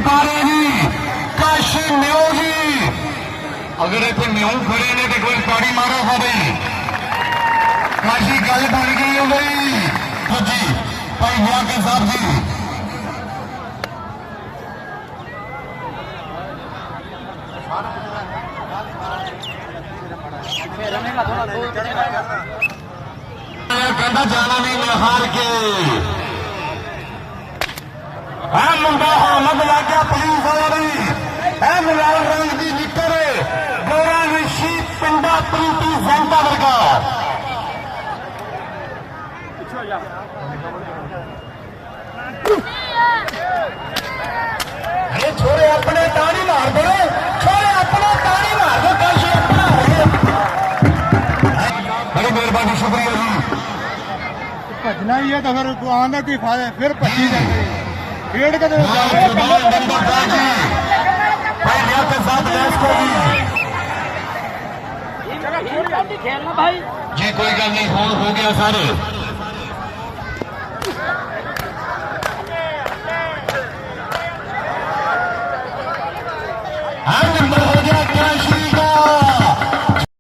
पा रहे जी काशी न्यू जी। अगर इतने न्यू खड़े ने तो कोई ताड़ी मारो हो गई काशी गल बन गई हो गई। तो जी भाई नियाकर साहब जी कहता जाना नहीं मैं हार के मुंडा हामद लग गया पुलिस वाला लाल रंग की निकर गोरा विशी पिंडा प्रीति जनता वर्गा छोरे अपने ताड़ी मार दो छोरे अपने ताड़ी मार दो काशी अपना बड़ी मेहरबानी शुक्रिया जी। भजना ही है तो फिर आने की फायदा फिर भजी जाएगी खेड़ के जी कोई गल नहीं हो गया सारे नंबर हो गया